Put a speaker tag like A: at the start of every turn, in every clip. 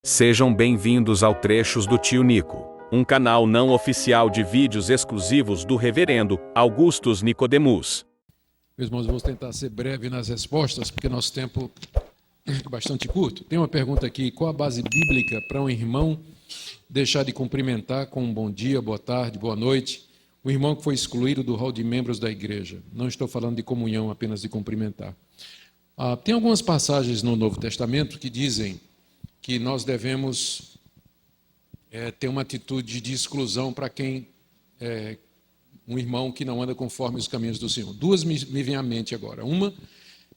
A: Sejam bem-vindos ao Trechos do Tio Nico, um canal não oficial de vídeos exclusivos do Reverendo Augustus Nicodemus.
B: Meus irmãos, vou tentar ser breve nas respostas, porque nosso tempo é bastante curto. Tem uma pergunta aqui: qual a base bíblica para um irmão deixar de cumprimentar com um bom dia, boa tarde, boa noite, o irmão que foi excluído do hall de membros da igreja? Não estou falando de comunhão, apenas de cumprimentar. Tem algumas passagens no Novo Testamento que dizem que nós devemos ter uma atitude de exclusão para quem um irmão que não anda conforme os caminhos do Senhor. Duas me vêm à mente agora. Uma,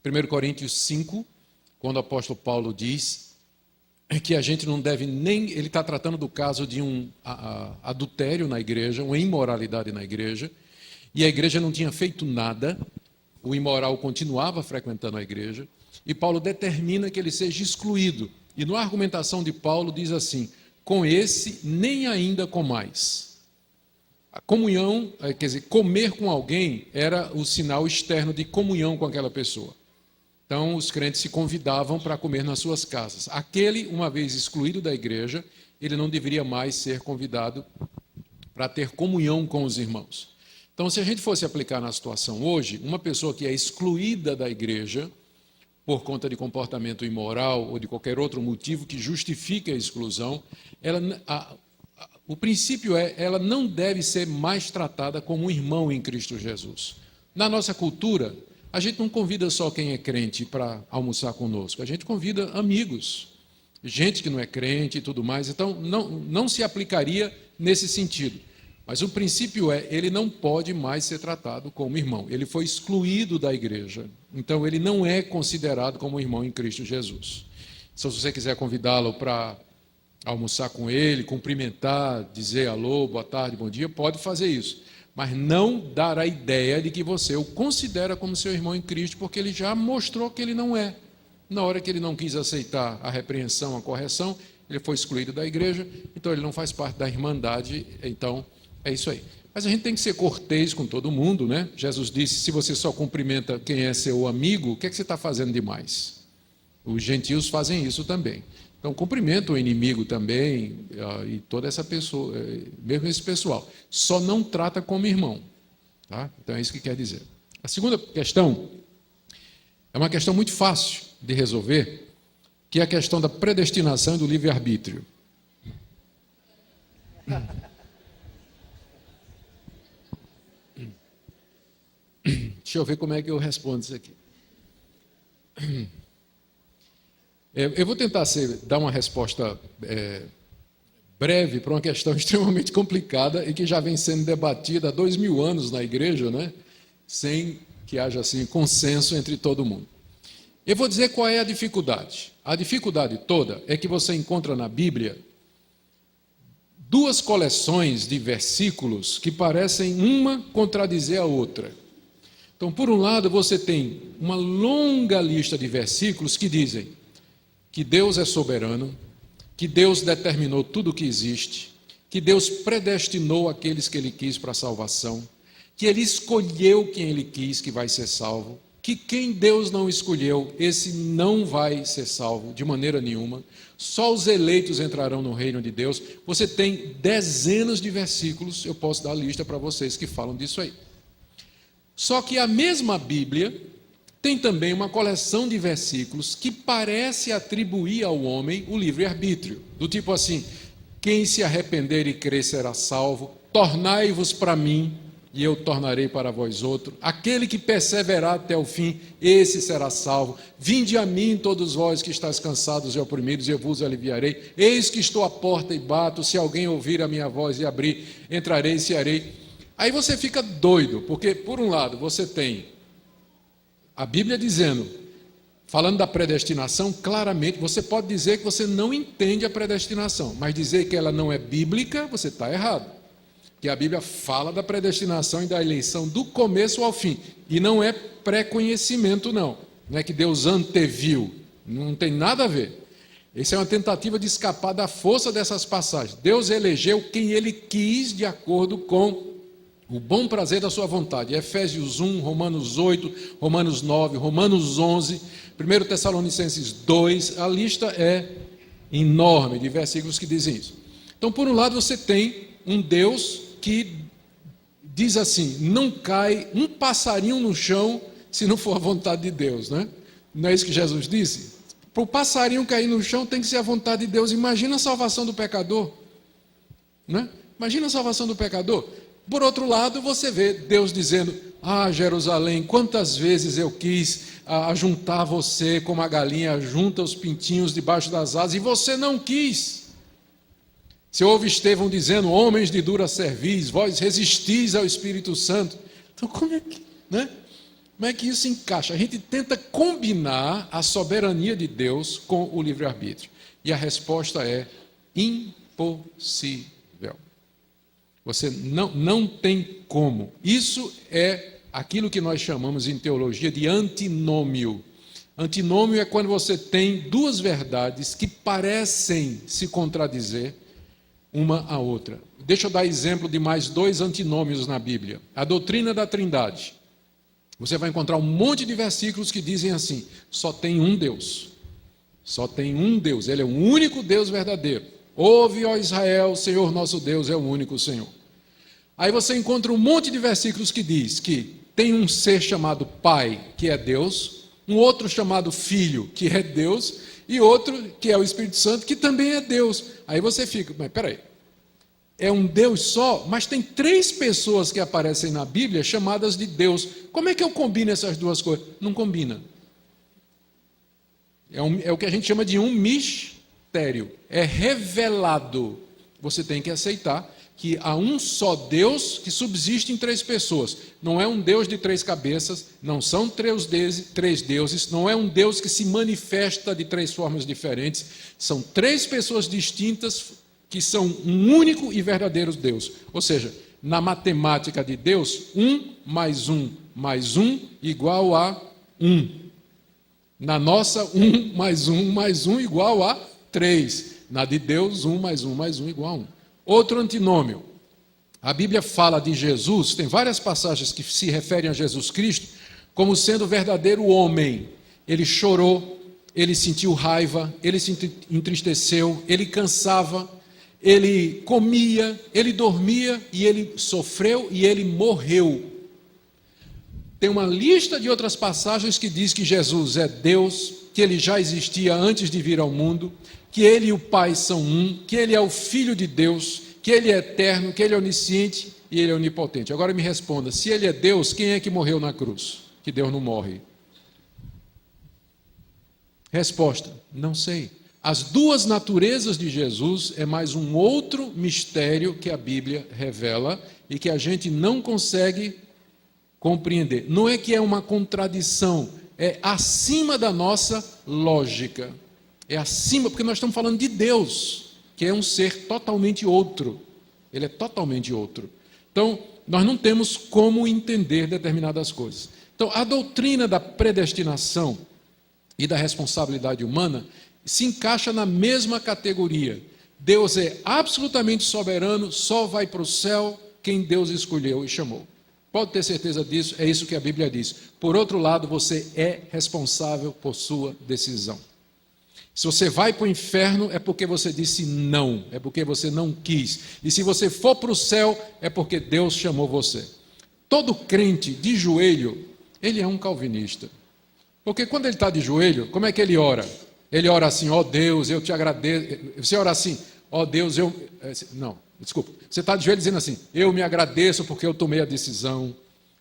B: 1 Coríntios 5, quando o apóstolo Paulo diz que a gente não deve nem... Ele está tratando do caso de um adultério na igreja, uma imoralidade na igreja, e a igreja não tinha feito nada, o imoral continuava frequentando a igreja, e Paulo determina que ele seja excluído. E na argumentação de Paulo diz assim: com esse nem ainda comais. A comunhão, quer dizer, comer com alguém era o sinal externo de comunhão com aquela pessoa. Então os crentes se convidavam para comer nas suas casas. Aquele, uma vez excluído da igreja, ele não deveria mais ser convidado para ter comunhão com os irmãos. Então, se a gente fosse aplicar na situação hoje, uma pessoa que é excluída da igreja por conta de comportamento imoral ou de qualquer outro motivo que justifique a exclusão, o princípio ela não deve ser mais tratada como um irmão em Cristo Jesus. Na nossa cultura, a gente não convida só quem é crente para almoçar conosco, a gente convida amigos, gente que não é crente e tudo mais. Então, não se aplicaria nesse sentido. Mas o princípio ele não pode mais ser tratado como irmão. Ele foi excluído da igreja. Então, ele não é considerado como irmão em Cristo Jesus. Se você quiser convidá-lo para almoçar com ele, cumprimentar, dizer alô, boa tarde, bom dia, pode fazer isso. Mas não dar a ideia de que você o considera como seu irmão em Cristo, porque ele já mostrou que ele não é. Na hora que ele não quis aceitar a repreensão, a correção, ele foi excluído da igreja, então ele não faz parte da irmandade, então... é isso aí. Mas a gente tem que ser cortês com todo mundo, né? Jesus disse: se você só cumprimenta quem é seu amigo, o que é que você está fazendo demais? Os gentios fazem isso também. Então, cumprimenta o inimigo também, e toda essa pessoa, mesmo esse pessoal. Só não trata como irmão. Tá? Então, é isso que quer dizer. A segunda questão é uma questão muito fácil de resolver, que é a questão da predestinação e do livre-arbítrio. Deixa eu ver como é que eu respondo isso aqui. Eu vou tentar dar uma resposta breve para uma questão extremamente complicada e que já vem sendo debatida há 2000 anos na igreja, né? Sem que haja assim consenso entre todo mundo. Eu vou dizer qual é a dificuldade. A dificuldade toda é que você encontra na Bíblia duas coleções de versículos que parecem uma contradizer a outra. Então, por um lado, você tem uma longa lista de versículos que dizem que Deus é soberano, que Deus determinou tudo o que existe, que Deus predestinou aqueles que Ele quis para a salvação, que Ele escolheu quem Ele quis que vai ser salvo, que quem Deus não escolheu, esse não vai ser salvo de maneira nenhuma, só os eleitos entrarão no reino de Deus. Você tem dezenas de versículos, eu posso dar a lista para vocês que falam disso aí. Só que a mesma Bíblia tem também uma coleção de versículos que parece atribuir ao homem o livre-arbítrio, do tipo assim: quem se arrepender e crer será salvo, tornai-vos para mim e eu tornarei para vós outro, aquele que perseverar até o fim, esse será salvo. Vinde a mim todos vós que estáis cansados e oprimidos, e eu vos aliviarei. Eis que estou à porta e bato, se alguém ouvir a minha voz e abrir, entrarei e cearei. Aí você fica doido, porque por um lado você tem a Bíblia dizendo, falando da predestinação, claramente, você pode dizer que você não entende a predestinação, mas dizer que ela não é bíblica, você está errado. Porque a Bíblia fala da predestinação e da eleição do começo ao fim, e não é pré-conhecimento não é que Deus anteviu, não tem nada a ver. Essa é uma tentativa de escapar da força dessas passagens. Deus elegeu quem Ele quis de acordo com o bom prazer da sua vontade. Efésios 1, Romanos 8, Romanos 9, Romanos 11, 1 Tessalonicenses 2, a lista é enorme de versículos que dizem isso. Então, por um lado, você tem um Deus que diz assim: não cai um passarinho no chão se não for a vontade de Deus, né? Não é isso que Jesus disse? Para o passarinho cair no chão tem que ser a vontade de Deus. Imagina a salvação do pecador, né? Imagina a salvação do pecador. Por outro lado, você vê Deus dizendo: ah, Jerusalém, quantas vezes eu quis ajuntar você como a galinha junta os pintinhos debaixo das asas, e você não quis. Você ouve Estevão dizendo: homens de dura cerviz, vós resistis ao Espírito Santo. Então, como é que isso encaixa? A gente tenta combinar a soberania de Deus com o livre-arbítrio. E a resposta é impossível. Você não tem como. Isso é aquilo que nós chamamos em teologia de antinômio. Antinômio é quando você tem duas verdades que parecem se contradizer uma à outra. Deixa eu dar exemplo de mais dois antinômios na Bíblia. A doutrina da Trindade. Você vai encontrar um monte de versículos que dizem assim: só tem um Deus. Só tem um Deus. Ele é o único Deus verdadeiro. Ouve, ó Israel, o Senhor nosso Deus é o único Senhor. Aí você encontra um monte de versículos que diz que tem um ser chamado Pai, que é Deus, um outro chamado Filho, que é Deus, e outro que é o Espírito Santo, que também é Deus. Aí você fica: mas peraí, é um Deus só, mas tem três pessoas que aparecem na Bíblia chamadas de Deus. Como é que eu combino essas duas coisas? Não combina. É o que a gente chama de um mistério. É revelado. Você tem que aceitar que há um só Deus que subsiste em três pessoas. Não é um Deus de três cabeças, não são três deuses, não é um Deus que se manifesta de três formas diferentes. São três pessoas distintas que são um único e verdadeiro Deus. Ou seja, na matemática de Deus, 1 mais 1 mais 1 igual a 1. Na nossa, 1 mais 1 mais 1 igual a 3. Na de Deus, 1 mais 1 mais 1 igual a 1. Outro antinômio. A Bíblia fala de Jesus, tem várias passagens que se referem a Jesus Cristo como sendo verdadeiro homem. Ele chorou, ele sentiu raiva, ele se entristeceu, ele cansava, ele comia, ele dormia, e ele sofreu e ele morreu. Tem uma lista de outras passagens que diz que Jesus é Deus, que ele já existia antes de vir ao mundo, que ele e o Pai são um, que ele é o Filho de Deus, que ele é eterno, que ele é onisciente e ele é onipotente. Agora me responda: se ele é Deus, quem é que morreu na cruz? Que Deus não morre. Resposta: não sei. As duas naturezas de Jesus é mais um outro mistério que a Bíblia revela e que a gente não consegue compreender. Não é que é uma contradição, é acima da nossa lógica. É acima, porque nós estamos falando de Deus, que é um ser totalmente outro. Ele é totalmente outro. Então, nós não temos como entender determinadas coisas. Então, a doutrina da predestinação e da responsabilidade humana se encaixa na mesma categoria. Deus é absolutamente soberano, só vai para o céu quem Deus escolheu e chamou. Pode ter certeza disso, é isso que a Bíblia diz. Por outro lado, você é responsável por sua decisão. Se você vai para o inferno, é porque você disse não, é porque você não quis. E se você for para o céu, é porque Deus chamou você. Todo crente de joelho, ele é um calvinista. Porque quando ele está de joelho, como é que ele ora? Ele ora assim: ó Deus, eu te agradeço. Você ora assim: ó Deus, eu... Não, desculpa. Você está de joelho dizendo assim: eu me agradeço porque eu tomei a decisão.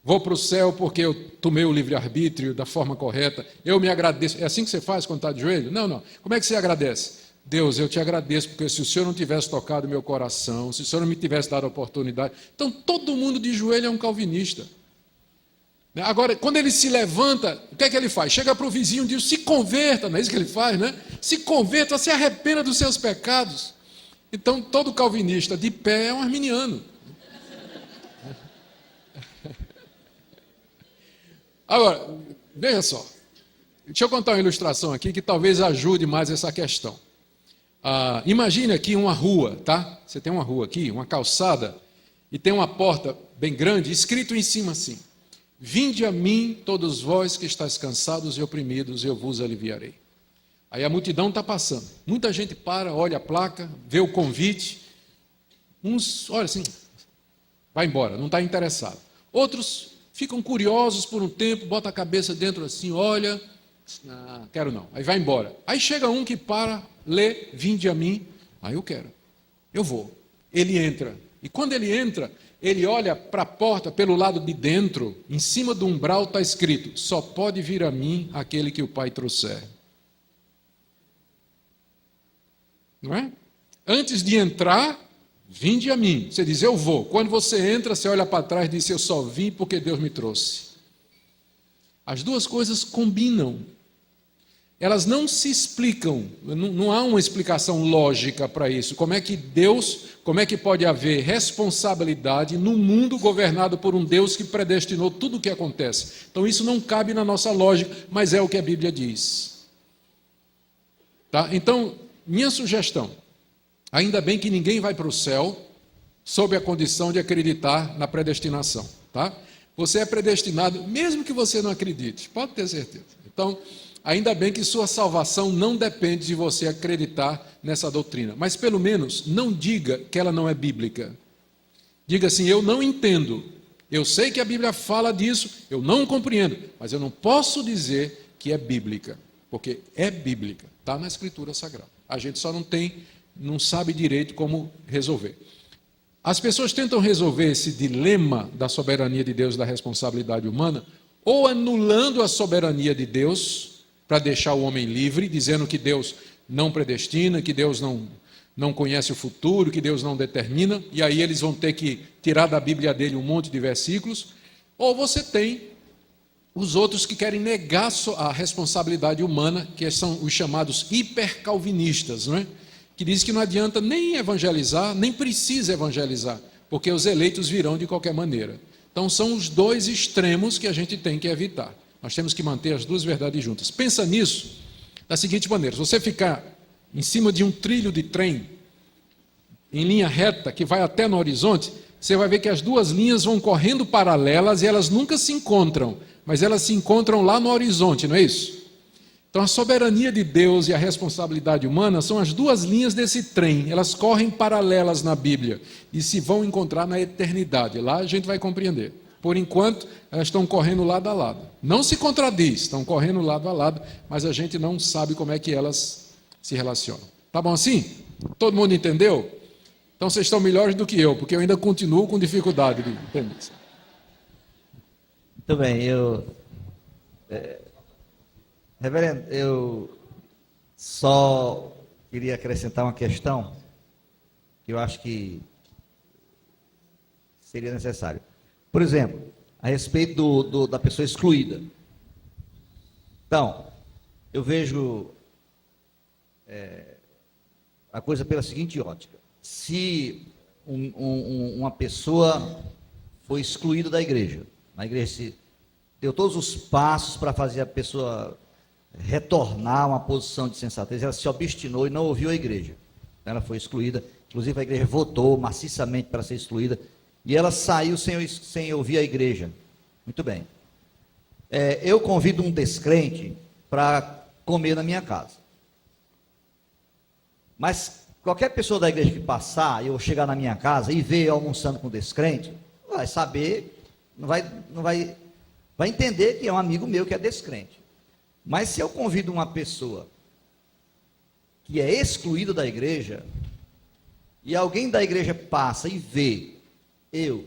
B: Vou para o céu porque eu tomei o livre-arbítrio da forma correta. Eu me agradeço. É assim que você faz quando está de joelho? Não. Como é que você agradece? Deus, eu te agradeço porque se o Senhor não tivesse tocado meu coração, se o Senhor não me tivesse dado a oportunidade... Então, todo mundo de joelho é um calvinista. Agora, quando ele se levanta, o que é que ele faz? Chega para o vizinho e diz: se converta. Não é isso que ele faz, né? Se converta, se arrependa dos seus pecados. Então, todo calvinista de pé é um arminiano. Agora, veja só, deixa eu contar uma ilustração aqui que talvez ajude mais essa questão. Imagine aqui uma rua, tá? Você tem uma rua aqui, uma calçada, e tem uma porta bem grande, escrito em cima assim: vinde a mim, todos vós que estáis cansados e oprimidos, eu vos aliviarei. Aí a multidão está passando. Muita gente para, olha a placa, vê o convite. Uns, olha assim, vai embora, não está interessado. Outros ficam curiosos por um tempo, bota a cabeça dentro assim, olha, não, quero não. Aí vai embora. Aí chega um que para, lê, vinde a mim. Aí eu quero, eu vou. Ele entra. E quando ele entra, ele olha para a porta pelo lado de dentro, em cima do umbral está escrito, só pode vir a mim aquele que o Pai trouxer. Não é? Antes de entrar, vinde a mim. Você diz, eu vou. Quando você entra, você olha para trás e diz, eu só vim porque Deus me trouxe. As duas coisas combinam. Elas não se explicam, não há uma explicação lógica para isso. Como é que pode haver responsabilidade num mundo governado por um Deus que predestinou tudo o que acontece? Então isso não cabe na nossa lógica, mas é o que a Bíblia diz. Tá? Então, minha sugestão, ainda bem que ninguém vai para o céu sob a condição de acreditar na predestinação. Tá? Você é predestinado, mesmo que você não acredite, pode ter certeza. Então, ainda bem que sua salvação não depende de você acreditar nessa doutrina. Mas, pelo menos, não diga que ela não é bíblica. Diga assim, eu não entendo. Eu sei que a Bíblia fala disso, eu não compreendo. Mas eu não posso dizer que é bíblica. Porque é bíblica, está na Escritura Sagrada. A gente só não sabe direito como resolver. As pessoas tentam resolver esse dilema da soberania de Deus e da responsabilidade humana, ou anulando a soberania de Deus, para deixar o homem livre, dizendo que Deus não predestina, que Deus não conhece o futuro, que Deus não determina, e aí eles vão ter que tirar da Bíblia dele um monte de versículos, ou você tem os outros que querem negar a responsabilidade humana, que são os chamados hipercalvinistas, não é? Que diz que não adianta nem evangelizar, nem precisa evangelizar, porque os eleitos virão de qualquer maneira. Então são os dois extremos que a gente tem que evitar. Nós temos que manter as duas verdades juntas. Pensa nisso da seguinte maneira, se você ficar em cima de um trilho de trem, em linha reta, que vai até no horizonte, você vai ver que as duas linhas vão correndo paralelas e elas nunca se encontram, mas elas se encontram lá no horizonte, não é isso? Então a soberania de Deus e a responsabilidade humana são as duas linhas desse trem, elas correm paralelas na Bíblia e se vão encontrar na eternidade, lá a gente vai compreender. Por enquanto, elas estão correndo lado a lado. Não se contradiz, estão correndo lado a lado, mas a gente não sabe como é que elas se relacionam. Tá bom assim? Todo mundo entendeu? Então vocês estão melhores do que eu, porque eu ainda continuo com dificuldade de entender.
C: Muito bem, reverendo, eu só queria acrescentar uma questão que eu acho que seria necessário. Por exemplo, a respeito da pessoa excluída. Então, eu vejo a coisa pela seguinte ótica. Se uma pessoa foi excluída da igreja, a igreja se deu todos os passos para fazer a pessoa retornar a uma posição de sensatez, ela se obstinou e não ouviu a igreja. Ela foi excluída, inclusive a igreja votou maciçamente para ser excluída, e ela saiu sem ouvir a igreja. Muito bem. Eu convido um descrente para comer na minha casa. Mas qualquer pessoa da igreja que passar, eu chegar na minha casa e ver eu almoçando com descrente, vai saber, vai entender que é um amigo meu que é descrente. Mas se eu convido uma pessoa que é excluída da igreja, e alguém da igreja passa e vê eu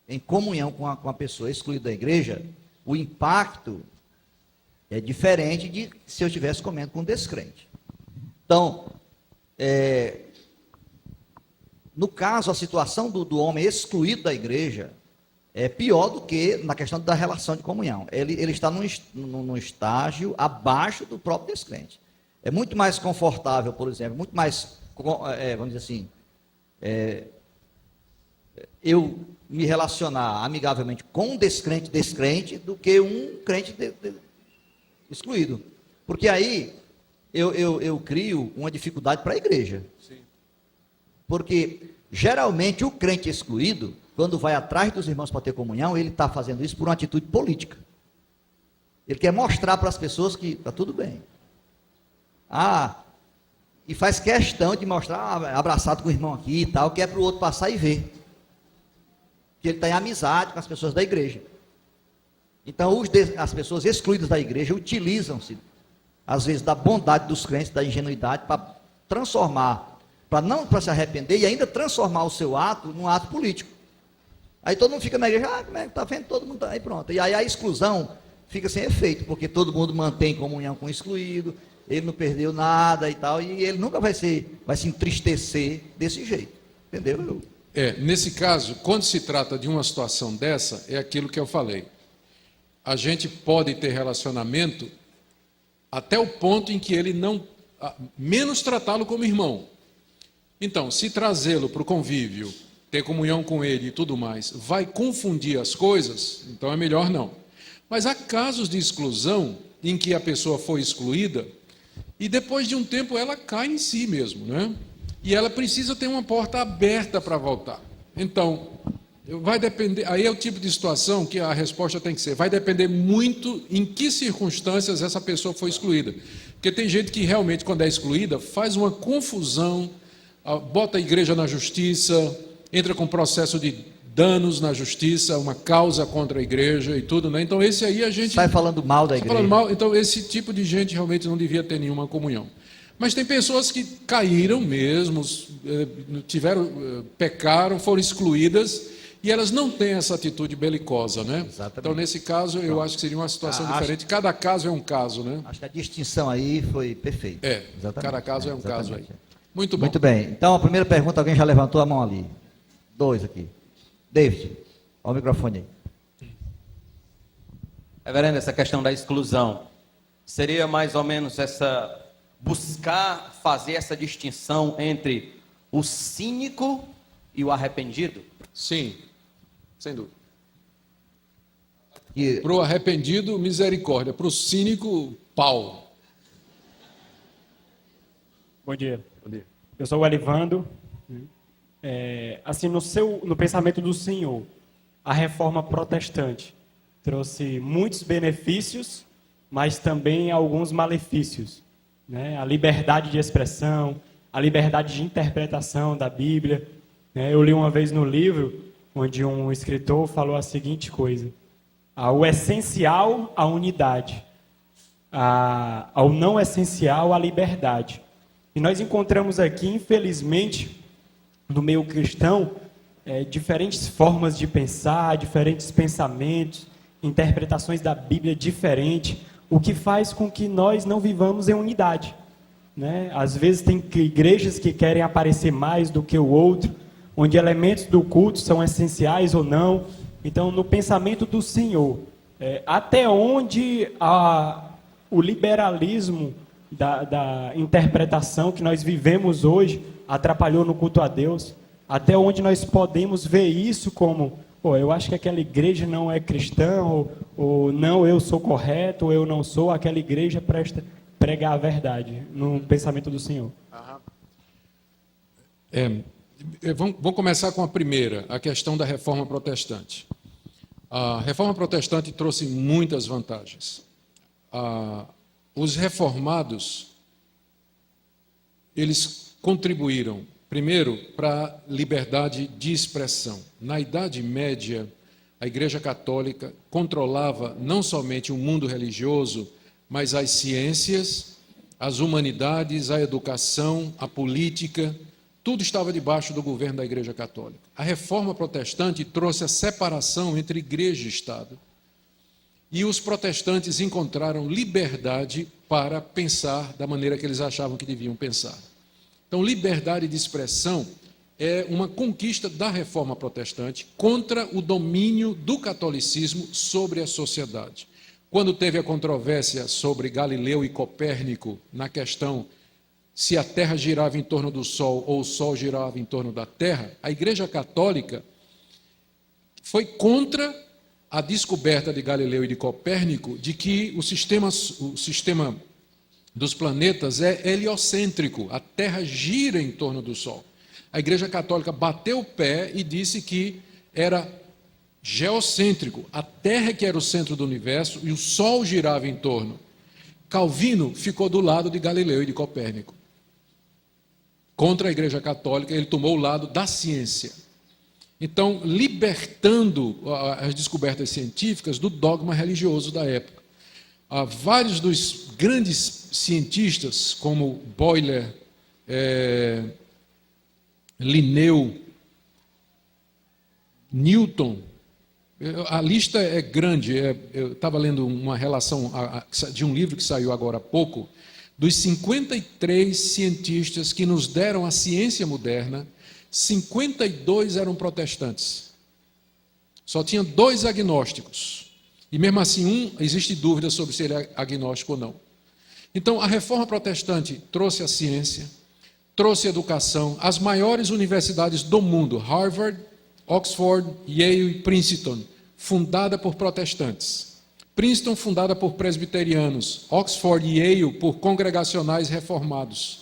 C: em comunhão com a pessoa excluída da igreja, o impacto é diferente de se eu estivesse comendo com um descrente. Então, no caso, a situação do homem excluído da igreja é pior do que na questão da relação de comunhão. Ele está num estágio abaixo do próprio descrente. É muito mais confortável, por exemplo, muito mais, vamos dizer assim, eu me relacionar amigavelmente com um descrente do que um crente excluído. Porque aí eu crio uma dificuldade para a igreja. Sim. Porque geralmente o crente excluído, quando vai atrás dos irmãos para ter comunhão, ele está fazendo isso por uma atitude política. Ele quer mostrar para as pessoas que está tudo bem. E faz questão de mostrar abraçado com o irmão aqui e tal, que é para o outro passar e ver. Que ele está em amizade com as pessoas da igreja. Então, as pessoas excluídas da igreja utilizam-se, às vezes, da bondade dos crentes, da ingenuidade, para transformar, para se arrepender e ainda transformar o seu ato num ato político. Aí todo mundo fica na igreja, como é que está vendo? Todo mundo está aí, pronto. E aí a exclusão fica sem efeito, porque todo mundo mantém comunhão com o excluído, ele não perdeu nada e tal, e ele nunca vai se entristecer desse jeito. Entendeu?
B: Nesse caso, quando se trata de uma situação dessa, é aquilo que eu falei. A gente pode ter relacionamento até o ponto em que ele não, menos tratá-lo como irmão. Então, se trazê-lo para o convívio, ter comunhão com ele e tudo mais, vai confundir as coisas, então é melhor não. Mas há casos de exclusão em que a pessoa foi excluída e depois de um tempo ela cai em si mesmo, né? E ela precisa ter uma porta aberta para voltar. Então, vai depender, aí é o tipo de situação que a resposta tem que ser, vai depender muito em que circunstâncias essa pessoa foi excluída. Porque tem gente que realmente, quando é excluída, faz uma confusão, bota a igreja na justiça, entra com processo de danos na justiça, uma causa contra a igreja e tudo, né? Então esse aí a gente...
C: Sai falando mal da igreja.
B: Falando mal, então esse tipo de gente realmente não devia ter nenhuma comunhão. Mas tem pessoas que caíram mesmo, pecaram, foram excluídas, e elas não têm essa atitude belicosa, né?
C: Exatamente.
B: Então, nesse caso, eu acho que seria uma situação diferente. Cada caso é um caso, né?
C: Acho que a distinção aí foi perfeita.
B: Exatamente. Cada caso é um caso aí. Muito bom.
C: Muito bem. Então, a primeira pergunta, alguém já levantou a mão ali. 2 aqui. David, olha o microfone aí.
D: Reverendo, essa questão da exclusão, seria mais ou menos buscar fazer essa distinção entre o cínico e o arrependido?
B: Sim, sem dúvida.
C: E...
B: Para o arrependido, misericórdia. Para o cínico, pau.
E: Bom dia. Eu sou o Elivando. Assim, no pensamento do senhor, a reforma protestante trouxe muitos benefícios, mas também alguns malefícios, né? A liberdade de expressão, a liberdade de interpretação da Bíblia, né? Eu li uma vez no livro, onde um escritor falou a seguinte coisa: o essencial, a unidade, ao não essencial, a liberdade. E nós encontramos aqui, infelizmente, no meio cristão, diferentes formas de pensar, diferentes pensamentos, interpretações da Bíblia diferentes, o que faz com que nós não vivamos em unidade, né? Às vezes tem igrejas que querem aparecer mais do que o outro, onde elementos do culto são essenciais ou não. Então, no pensamento do Senhor, até onde o liberalismo da interpretação que nós vivemos hoje atrapalhou no culto a Deus, até onde nós podemos ver isso como, eu acho que aquela igreja não é cristã, ou não, eu sou correto, ou eu não sou, aquela igreja presta pregar a verdade, no pensamento do Senhor.
B: Vamos começar com a primeira, a questão da reforma protestante. A reforma protestante trouxe muitas vantagens. Os reformados, eles contribuíram, primeiro, para a liberdade de expressão. Na Idade Média, a Igreja Católica controlava não somente o mundo religioso, mas as ciências, as humanidades, a educação, a política, tudo estava debaixo do governo da Igreja Católica. A reforma protestante trouxe a separação entre igreja e Estado. E os protestantes encontraram liberdade para pensar da maneira que eles achavam que deviam pensar. Então, liberdade de expressão é uma conquista da reforma protestante contra o domínio do catolicismo sobre a sociedade. Quando teve a controvérsia sobre Galileu e Copérnico na questão se a Terra girava em torno do Sol ou o Sol girava em torno da Terra, a Igreja Católica foi contra a descoberta de Galileu e de Copérnico de que o sistema dos planetas é heliocêntrico, a Terra gira em torno do Sol. A Igreja Católica bateu o pé e disse que era geocêntrico, a Terra que era o centro do universo e o Sol girava em torno. Calvino ficou do lado de Galileu e de Copérnico. Contra a Igreja Católica, ele tomou o lado da ciência. Então, libertando as descobertas científicas do dogma religioso da época. Vários dos grandes cientistas, como Euler, Linneu, Newton, a lista é grande. Eu estava lendo uma relação de um livro que saiu agora há pouco, dos 53 cientistas que nos deram a ciência moderna, 52 eram protestantes. Só tinha 2 agnósticos. E mesmo assim, existe dúvida sobre se ele é agnóstico ou não. Então, a reforma protestante trouxe a ciência, trouxe a educação, as maiores universidades do mundo, Harvard, Oxford, Yale e Princeton, fundada por protestantes. Princeton, fundada por presbiterianos. Oxford e Yale, por congregacionais reformados.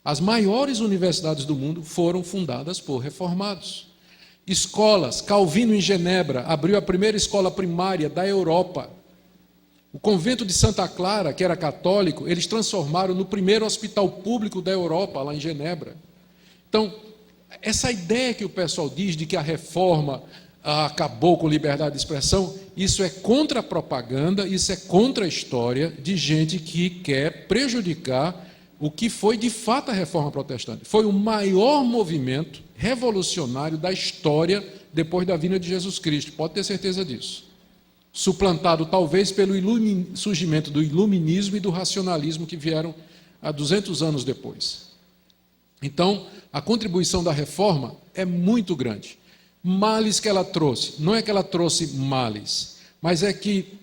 B: As maiores universidades do mundo foram fundadas por reformados. Escolas, Calvino em Genebra abriu a primeira escola primária da Europa. O convento de Santa Clara, que era católico, eles transformaram no primeiro hospital público da Europa, lá em Genebra. Então, essa ideia que o pessoal diz de que a reforma acabou com liberdade de expressão, isso é contra a propaganda, isso é contra a história de gente que quer prejudicar o que foi de fato a reforma protestante. Foi o maior movimento revolucionário da história depois da vinda de Jesus Cristo, pode ter certeza disso. Suplantado talvez pelo surgimento do iluminismo e do racionalismo que vieram há 200 anos depois. Então, a contribuição da reforma é muito grande. Males que ela trouxe, não é que ela trouxe males, mas é que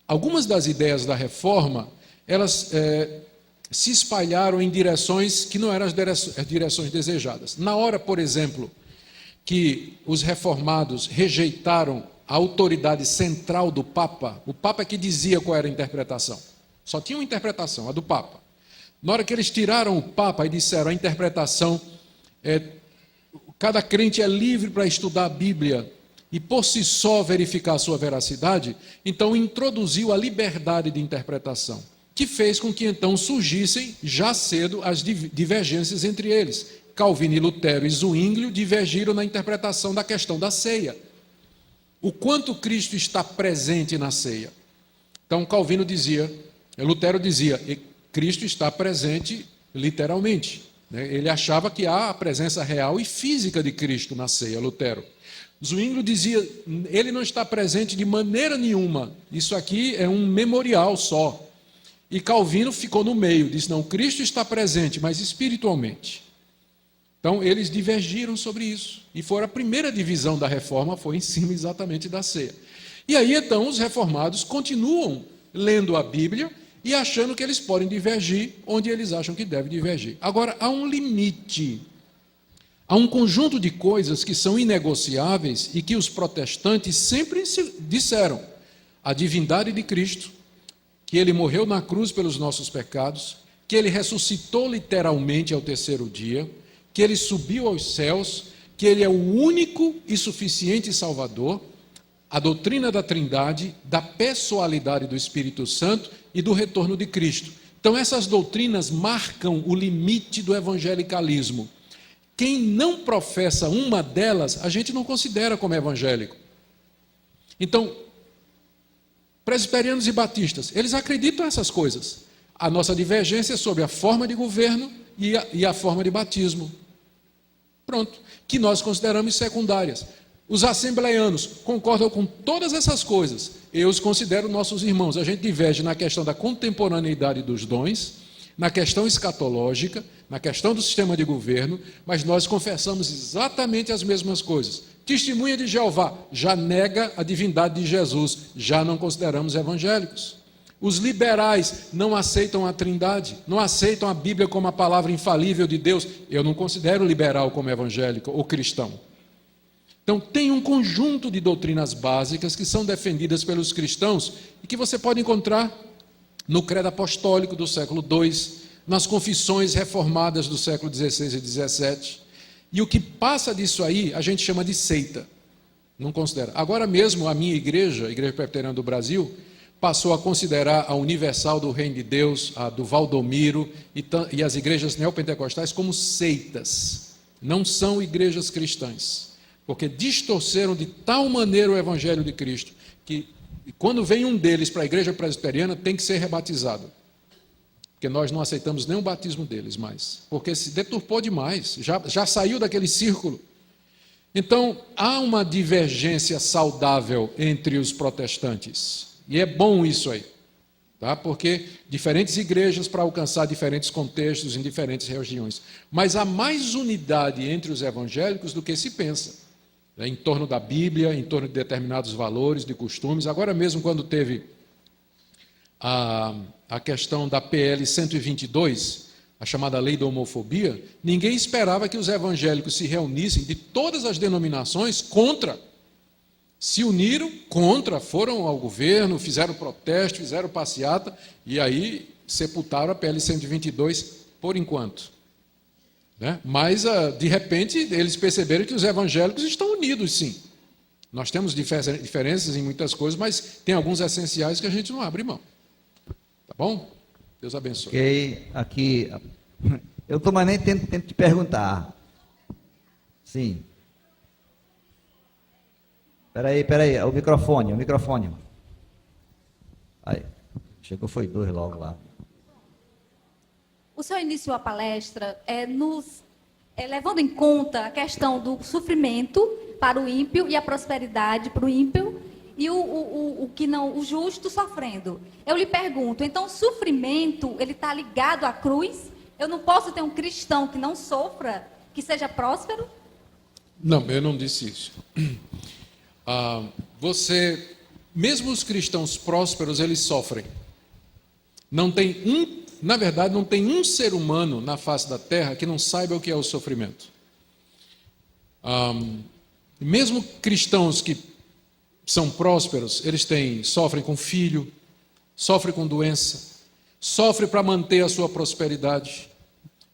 B: algumas das ideias da reforma, elas se espalharam em direções que não eram as direções desejadas. Na hora, por exemplo, que os reformados rejeitaram a autoridade central do Papa, o Papa que dizia qual era a interpretação, só tinha uma interpretação, a do Papa. Na hora que eles tiraram o Papa e disseram a interpretação cada crente é livre para estudar a Bíblia e por si só verificar a sua veracidade, então introduziu a liberdade de interpretação, que fez com que então surgissem já cedo as divergências entre eles. Calvino e Lutero e Zwinglio divergiram na interpretação da questão da ceia. O quanto Cristo está presente na ceia. Então Calvino dizia, Lutero dizia, Cristo está presente literalmente. Ele achava que há a presença real e física de Cristo na ceia, Lutero. Zwinglio dizia, ele não está presente de maneira nenhuma, isso aqui é um memorial só. E Calvino ficou no meio, disse, não, Cristo está presente, mas espiritualmente. Então, eles divergiram sobre isso. E foi a primeira divisão da reforma, foi em cima exatamente da ceia. E aí, então, os reformados continuam lendo a Bíblia e achando que eles podem divergir onde eles acham que devem divergir. Agora, há um limite. Há um conjunto de coisas que são inegociáveis e que os protestantes sempre disseram. A divindade de Cristo, que ele morreu na cruz pelos nossos pecados, que ele ressuscitou literalmente ao 3º dia, que ele subiu aos céus, que ele é o único e suficiente Salvador, a doutrina da Trindade, da pessoalidade do Espírito Santo e do retorno de Cristo. Então, essas doutrinas marcam o limite do evangelicalismo. Quem não professa uma delas, a gente não considera como evangélico. Então, presbiterianos e batistas, eles acreditam nessas coisas. A nossa divergência é sobre a forma de governo e a forma de batismo. Pronto, que nós consideramos secundárias. Os assembleianos concordam com todas essas coisas. Eu os considero nossos irmãos. A gente diverge na questão da contemporaneidade dos dons, na questão escatológica, na questão do sistema de governo, mas nós confessamos exatamente as mesmas coisas. Testemunha de Jeová já nega a divindade de Jesus, já não consideramos evangélicos. Os liberais não aceitam a Trindade, não aceitam a Bíblia como a palavra infalível de Deus. Eu não considero liberal como evangélico ou cristão. Então, tem um conjunto de doutrinas básicas que são defendidas pelos cristãos e que você pode encontrar no credo apostólico do século II, nas confissões reformadas do século XVI e XVII. E o que passa disso aí, a gente chama de seita. Não considera. Agora mesmo, a minha igreja, a Igreja Presbiteriana do Brasil, passou a considerar a Universal do Reino de Deus, a do Valdomiro e as igrejas neopentecostais como seitas. Não são igrejas cristãs, porque distorceram de tal maneira o Evangelho de Cristo, que quando vem um deles para a igreja presbiteriana, tem que ser rebatizado. Porque nós não aceitamos nem o batismo deles mais, porque se deturpou demais, já saiu daquele círculo. Então, há uma divergência saudável entre os protestantes, e é bom isso aí, tá? Porque diferentes igrejas para alcançar diferentes contextos em diferentes regiões, mas há mais unidade entre os evangélicos do que se pensa, né? Em torno da Bíblia, em torno de determinados valores, de costumes. Agora mesmo, quando teve a questão da PL 122, a chamada lei da homofobia, ninguém esperava que os evangélicos se reunissem de todas as denominações contra. Se uniram contra, foram ao governo, fizeram protesto, fizeram passeata, e aí sepultaram a PL 122 por enquanto. Né? Mas, de repente, eles perceberam que os evangélicos estão unidos, sim. Nós temos diferenças em muitas coisas, mas tem alguns essenciais que a gente não abre mão. Tá bom? Deus abençoe.
C: Ok, aqui, eu estou mais nem tento te perguntar. Sim. Peraí, o microfone. Aí, chegou, foi 2 logo lá.
F: O senhor iniciou a palestra levando em conta a questão do sofrimento para o ímpio e a prosperidade para o ímpio e o justo sofrendo. Eu lhe pergunto, então o sofrimento ele está ligado à cruz? Eu não posso ter um cristão que não sofra, que seja próspero?
B: Não, eu não disse isso. Mesmo os cristãos prósperos, eles sofrem. Na verdade, não tem um ser humano na face da terra que não saiba o que é o sofrimento. Mesmo cristãos que são prósperos, eles sofrem com filho, sofrem com doença, sofrem para manter a sua prosperidade,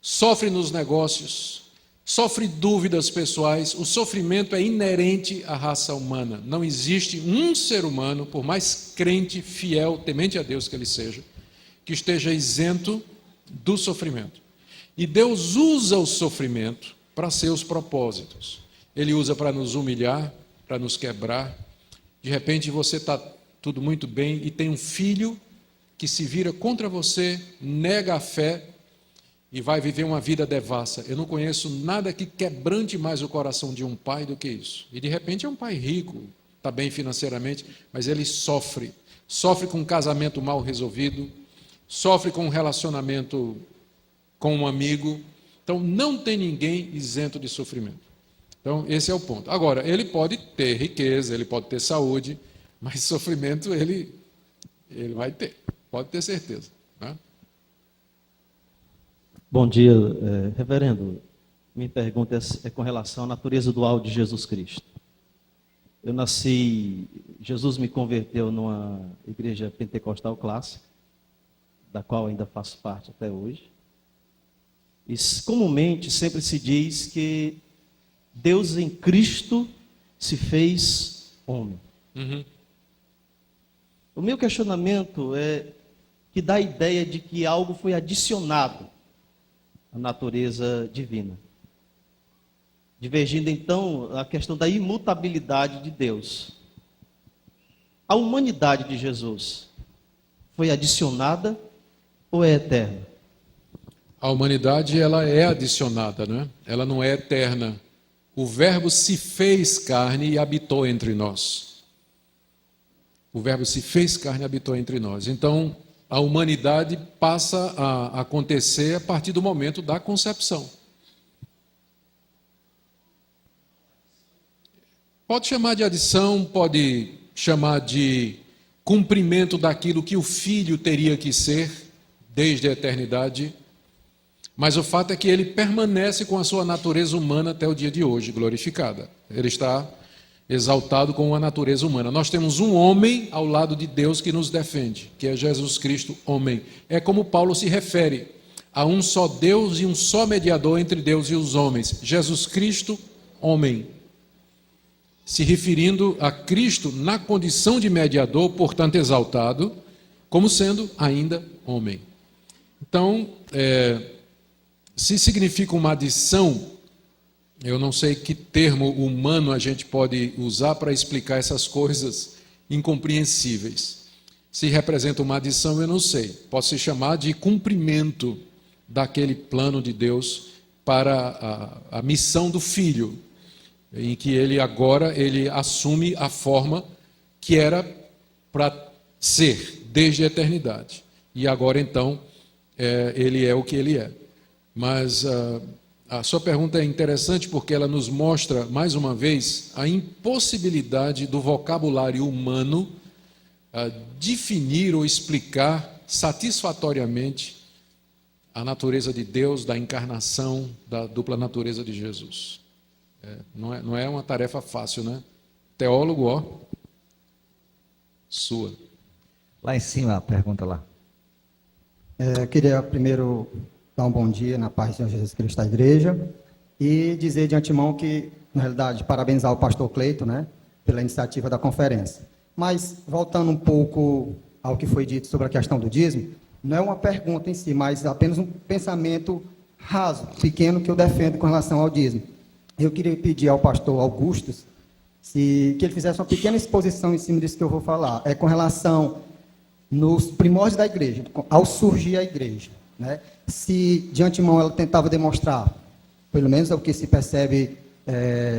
B: sofrem nos negócios, sofrem dúvidas pessoais. O sofrimento é inerente à raça humana. Não existe um ser humano, por mais crente, fiel, temente a Deus que ele seja, que esteja isento do sofrimento. E Deus usa o sofrimento para seus propósitos. Ele usa para nos humilhar, para nos quebrar. De repente você está tudo muito bem e tem um filho que se vira contra você, nega a fé e vai viver uma vida devassa. Eu não conheço nada que quebrante mais o coração de um pai do que isso. E de repente é um pai rico, está bem financeiramente, mas ele sofre com um casamento mal resolvido, sofre com um relacionamento com um amigo. Então, não tem ninguém isento de sofrimento. Então, esse é o ponto. Agora, ele pode ter riqueza, ele pode ter saúde, mas sofrimento ele vai ter, pode ter certeza. Né?
G: Bom dia, reverendo. Minha pergunta é com relação à natureza dual de Jesus Cristo. Eu Jesus me converteu numa igreja pentecostal clássica, da qual ainda faço parte até hoje. E comumente sempre se diz que Deus em Cristo se fez homem.
B: Uhum.
G: O meu questionamento é que dá a ideia de que algo foi adicionado à natureza divina. Divergindo então a questão da imutabilidade de Deus. A humanidade de Jesus foi adicionada ou é eterna?
B: A humanidade ela é adicionada, né? Ela não é eterna. O Verbo se fez carne e habitou entre nós. O Verbo se fez carne e habitou entre nós. Então, a humanidade passa a acontecer a partir do momento da concepção. Pode chamar de adição, pode chamar de cumprimento daquilo que o Filho teria que ser desde a eternidade. Mas o fato é que ele permanece com a sua natureza humana até o dia de hoje, glorificada. Ele está exaltado com a natureza humana. Nós temos um homem ao lado de Deus que nos defende, que é Jesus Cristo, homem. É como Paulo se refere a um só Deus e um só mediador entre Deus e os homens. Jesus Cristo, homem. se referindo a Cristo na condição de mediador, portanto exaltado, como sendo ainda homem. Então, se significa uma adição, eu não sei que termo humano a gente pode usar para explicar essas coisas incompreensíveis. Se representa uma adição, eu não sei. Pode se chamar de cumprimento daquele plano de Deus para a missão do Filho, em que ele agora assume a forma que era para ser desde a eternidade. E agora, então, ele é o que ele é. Mas a sua pergunta é interessante porque ela nos mostra, mais uma vez, a impossibilidade do vocabulário humano definir ou explicar satisfatoriamente a natureza de Deus, da encarnação, da dupla natureza de Jesus. Não é uma tarefa fácil, né? Teólogo, ó, sua.
C: Lá em cima, a pergunta lá.
H: Queria primeiro dar um bom dia na paz do Senhor Jesus Cristo à igreja e dizer de antemão que, na realidade, parabenizar o pastor Cleito, né, pela iniciativa da conferência. Mas, voltando um pouco ao que foi dito sobre a questão do dízimo, não é uma pergunta em si, mas apenas um pensamento raso, pequeno, que eu defendo com relação ao dízimo. Eu queria pedir ao pastor Augustus que ele fizesse uma pequena exposição em cima disso que eu vou falar. Com relação nos primórdios da igreja, ao surgir a igreja, né? Se de antemão ela tentava demonstrar, pelo menos é o que se percebe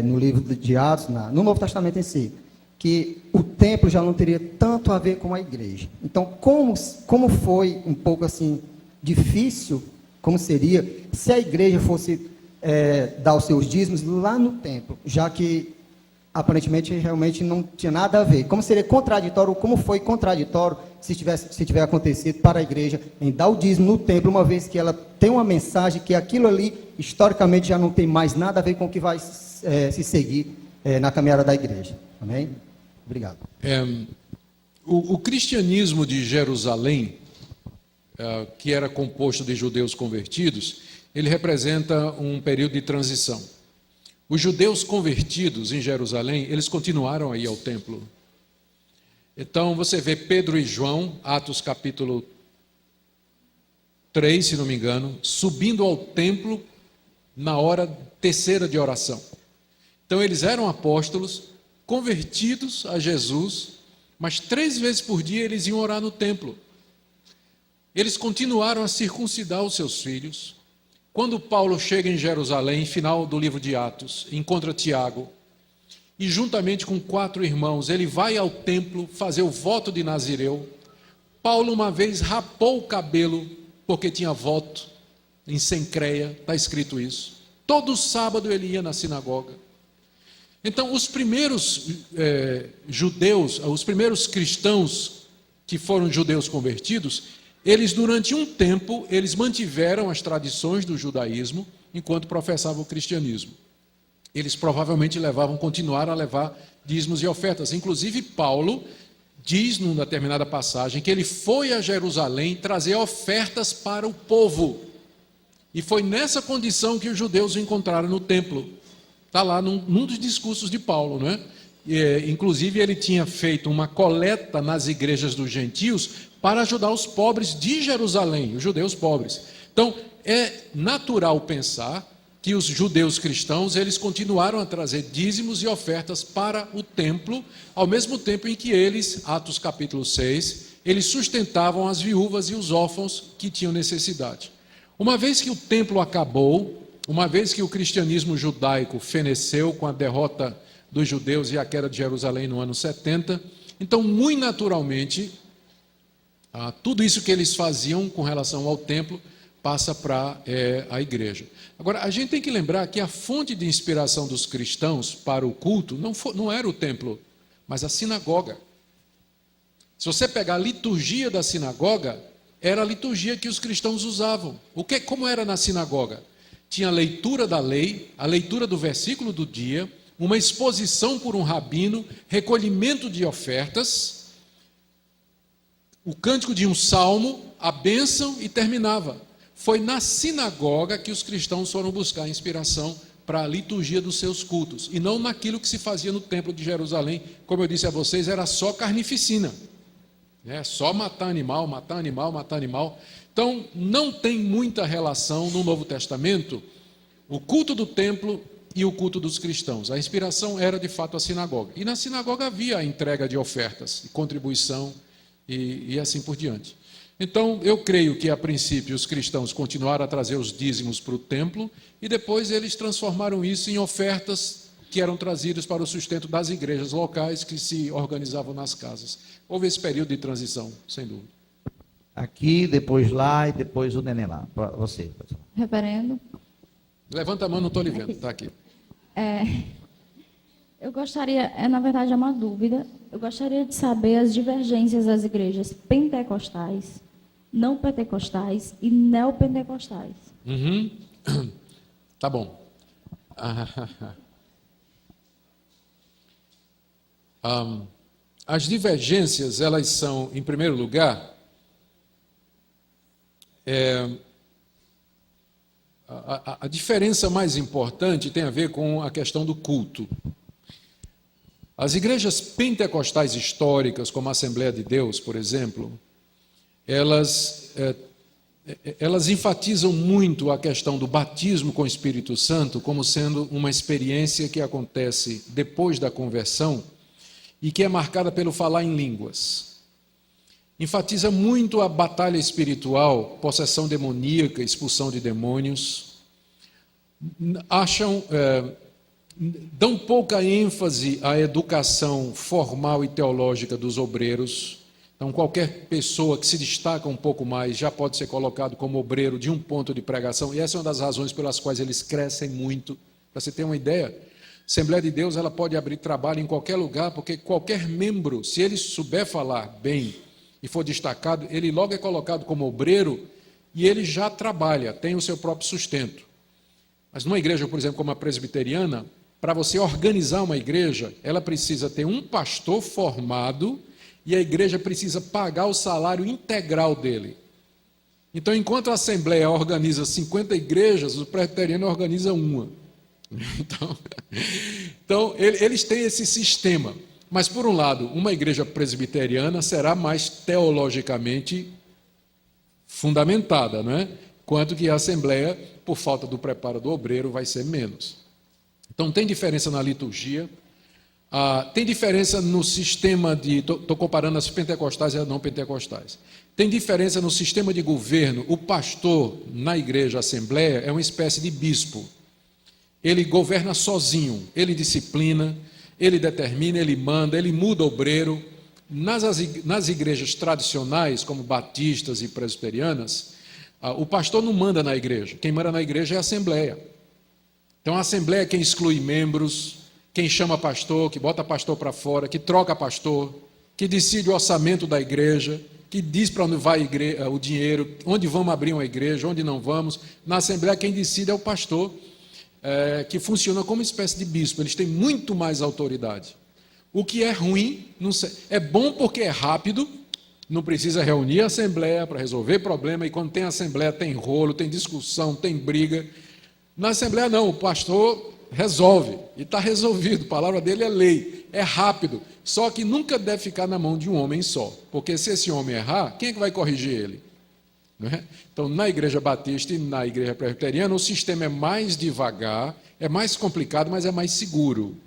H: no livro de Atos, no Novo Testamento em si, que o templo já não teria tanto a ver com a igreja. Então, como foi um pouco assim difícil, como seria se a igreja fosse dar os seus dízimos lá no templo, já que aparentemente realmente não tinha nada a ver. Como seria contraditório, como foi contraditório se tiver acontecido para a igreja em dar o dízimo no templo, uma vez que ela tem uma mensagem que aquilo ali, historicamente, já não tem mais nada a ver com o que vai se seguir na caminhada da igreja. Amém? Obrigado.
B: O cristianismo de Jerusalém, que era composto de judeus convertidos, ele representa um período de transição. Os judeus convertidos em Jerusalém, eles continuaram a ir ao templo. Então, você vê Pedro e João, Atos capítulo 3, se não me engano, subindo ao templo na hora terceira de oração. Então, eles eram apóstolos, convertidos a Jesus, mas 3 vezes por dia eles iam orar no templo. Eles continuaram a circuncidar os seus filhos. Quando Paulo chega em Jerusalém, final do livro de Atos, encontra Tiago, e juntamente com 4 irmãos, ele vai ao templo fazer o voto de Nazireu. Paulo uma vez rapou o cabelo, porque tinha voto em Sencreia, está escrito isso. Todo sábado ele ia na sinagoga. Então, os primeiros judeus, os primeiros cristãos que foram judeus convertidos, eles, durante um tempo, eles mantiveram as tradições do judaísmo, enquanto professavam o cristianismo. Eles provavelmente continuaram a levar dízimos e ofertas. Inclusive, Paulo diz, numa determinada passagem, que ele foi a Jerusalém trazer ofertas para o povo. E foi nessa condição que os judeus o encontraram no templo. Está lá num dos discursos de Paulo, não é? Inclusive, ele tinha feito uma coleta nas igrejas dos gentios para ajudar os pobres de Jerusalém, os judeus pobres. Então, é natural pensar que os judeus cristãos, eles continuaram a trazer dízimos e ofertas para o templo, ao mesmo tempo em que eles, Atos capítulo 6, eles sustentavam as viúvas e os órfãos que tinham necessidade. Uma vez que o templo acabou, uma vez que o cristianismo judaico feneceu com a derrota dos judeus e a queda de Jerusalém no ano 70, então, muito naturalmente, tudo isso que eles faziam com relação ao templo passa para a igreja. Agora, a gente tem que lembrar que a fonte de inspiração dos cristãos para o culto não era o templo, mas a sinagoga. Se você pegar a liturgia da sinagoga, era a liturgia que os cristãos usavam. Como era na sinagoga? Tinha a leitura da lei, a leitura do versículo do dia, uma exposição por um rabino, recolhimento de ofertas, o cântico de um salmo, a bênção e terminava. Foi na sinagoga que os cristãos foram buscar inspiração para a liturgia dos seus cultos, e não naquilo que se fazia no templo de Jerusalém. Como eu disse a vocês, era só carnificina, só matar animal, matar animal, matar animal. Então, não tem muita relação no Novo Testamento o culto do templo e o culto dos cristãos. A inspiração era, de fato, a sinagoga. E na sinagoga havia a entrega de ofertas, de contribuição e assim por diante. Então, eu creio que, a princípio, os cristãos continuaram a trazer os dízimos para o templo e depois eles transformaram isso em ofertas que eram trazidas para o sustento das igrejas locais que se organizavam nas casas. Houve esse período de transição, sem dúvida.
C: Aqui, depois lá e depois o neném lá. Pra você.
I: Reverendo.
B: Levanta a mão, não estou lhe vendo, está aqui.
I: Eu gostaria, na verdade é uma dúvida, eu gostaria de saber as divergências das igrejas pentecostais, não pentecostais e neopentecostais.
B: Tá bom. As divergências, elas são, em primeiro lugar, a diferença mais importante tem a ver com a questão do culto. As igrejas pentecostais históricas, como a Assembleia de Deus, por exemplo, elas enfatizam muito a questão do batismo com o Espírito Santo como sendo uma experiência que acontece depois da conversão e que é marcada pelo falar em línguas. Enfatiza muito a batalha espiritual, possessão demoníaca, expulsão de demônios. Dão pouca ênfase à educação formal e teológica dos obreiros. Então, qualquer pessoa que se destaca um pouco mais já pode ser colocado como obreiro de um ponto de pregação, e essa é uma das razões pelas quais eles crescem muito. Para você ter uma ideia, a Assembleia de Deus ela pode abrir trabalho em qualquer lugar, porque qualquer membro, se ele souber falar bem e for destacado, ele logo é colocado como obreiro e ele já trabalha, tem o seu próprio sustento. Mas numa igreja, por exemplo, como a presbiteriana, para você organizar uma igreja, ela precisa ter um pastor formado e a igreja precisa pagar o salário integral dele. Então, enquanto a Assembleia organiza 50 igrejas, o presbiteriano organiza uma. Então, eles têm esse sistema. Mas, por um lado, uma igreja presbiteriana será mais teologicamente fundamentada, não é? Quanto que a Assembleia, por falta do preparo do obreiro, vai ser menos. Então, tem diferença na liturgia, tem diferença no sistema de... Estou comparando as pentecostais e as não pentecostais. Tem diferença no sistema de governo. O pastor, na igreja Assembleia, é uma espécie de bispo. Ele governa sozinho, ele disciplina, ele determina, ele manda, ele muda obreiro. Nas igrejas tradicionais, como batistas e presbiterianas, o pastor não manda na igreja. Quem manda na igreja é a Assembleia. Então, a Assembleia é quem exclui membros, quem chama pastor, que bota pastor para fora, que troca pastor, que decide o orçamento da igreja, que diz para onde vai o dinheiro, onde vamos abrir uma igreja, onde não vamos. Na Assembleia, quem decide é o pastor, que funciona como uma espécie de bispo. Eles têm muito mais autoridade. O que é ruim, não sei, é bom porque é rápido, não precisa reunir a Assembleia para resolver problema, e quando tem Assembleia tem rolo, tem discussão, tem briga. Na Assembleia não, o pastor resolve, e está resolvido, a palavra dele é lei, é rápido, só que nunca deve ficar na mão de um homem só, porque se esse homem errar, quem é que vai corrigir ele? Não é? Então, na igreja batista e na igreja presbiteriana, o sistema é mais devagar, é mais complicado, mas é mais seguro.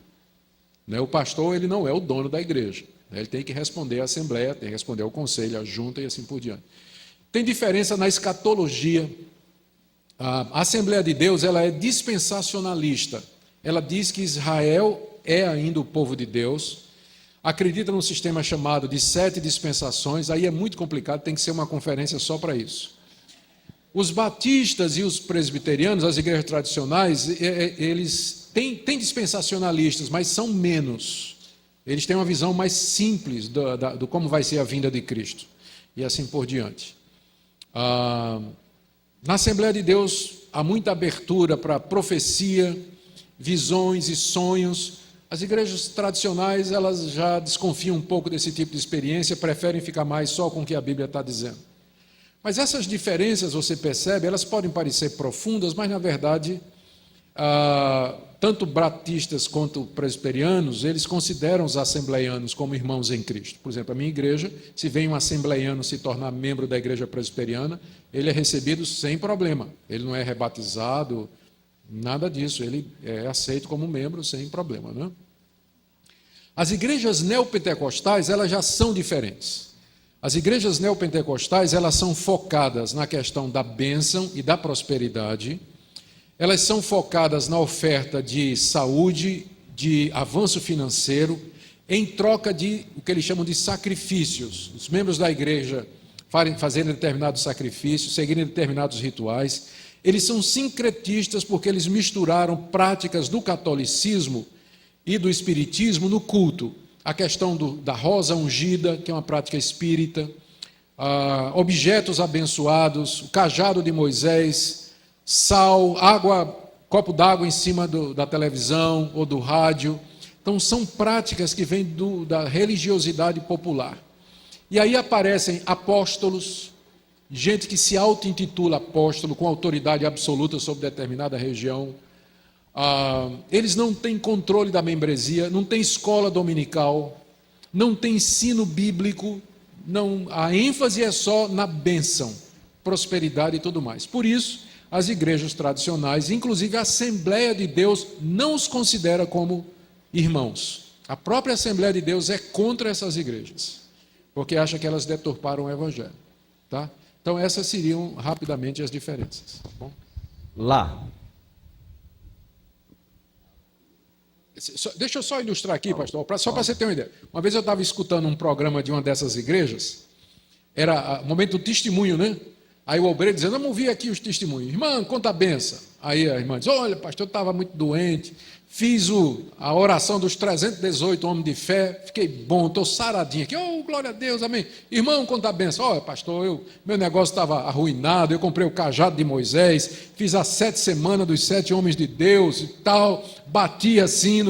B: Não é? O pastor ele não é o dono da igreja, ele tem que responder à Assembleia, tem que responder ao conselho, à junta e assim por diante. Tem diferença na escatologia. A Assembleia de Deus ela é dispensacionalista. Ela diz que Israel é ainda o povo de Deus, acredita num sistema chamado de 7 dispensações, aí é muito complicado, tem que ser uma conferência só para isso. Os batistas e os presbiterianos, as igrejas tradicionais, eles têm dispensacionalistas, mas são menos. Eles têm uma visão mais simples do como vai ser a vinda de Cristo, e assim por diante. Na Assembleia de Deus, há muita abertura para profecia, visões e sonhos. As igrejas tradicionais, elas já desconfiam um pouco desse tipo de experiência, preferem ficar mais só com o que a Bíblia está dizendo. Mas essas diferenças, você percebe, elas podem parecer profundas, mas, na verdade, tanto batistas quanto presbiterianos, eles consideram os assembleianos como irmãos em Cristo. Por exemplo, a minha igreja, se vem um assembleiano se tornar membro da igreja presbiteriana, ele é recebido sem problema. Ele não é rebatizado, nada disso. Ele é aceito como membro sem problema, né? As igrejas neopentecostais, elas já são diferentes. As igrejas neopentecostais, elas são focadas na questão da bênção e da prosperidade. Elas são focadas na oferta de saúde, de avanço financeiro, em troca de o que eles chamam de sacrifícios. Os membros da igreja fazerem determinados sacrifícios, seguirem determinados rituais. Eles são sincretistas porque eles misturaram práticas do catolicismo e do espiritismo no culto. A questão da rosa ungida, que é uma prática espírita, objetos abençoados, o cajado de Moisés, sal, água, copo d'água em cima da televisão ou do rádio. Então, são práticas que vêm da religiosidade popular. E aí aparecem apóstolos, gente que se auto-intitula apóstolo, com autoridade absoluta sobre determinada região. Eles não têm controle da membresia, não têm escola dominical, não têm ensino bíblico, a ênfase é só na bênção, prosperidade e tudo mais. Por isso, as igrejas tradicionais, inclusive a Assembleia de Deus, não os considera como irmãos. A própria Assembleia de Deus é contra essas igrejas, porque acha que elas deturparam o Evangelho. Tá? Então, essas seriam rapidamente as diferenças. Tá bom?
C: Lá.
B: Deixa eu só ilustrar aqui, pastor, só para você ter uma ideia. Uma vez eu estava escutando um programa de uma dessas igrejas, era o momento do testemunho, né? Aí o obreiro dizendo, vamos ouvir aqui os testemunhos. Irmã, conta a benção. Aí a irmã diz, olha, pastor, eu estava muito doente, fiz a oração dos 318 homens de fé, fiquei bom, estou saradinho aqui, oh, glória a Deus, amém. Irmão, conta a benção. Olha, pastor, meu negócio estava arruinado, eu comprei o cajado de Moisés, fiz as 7 semanas dos 7 homens de Deus e tal, bati assim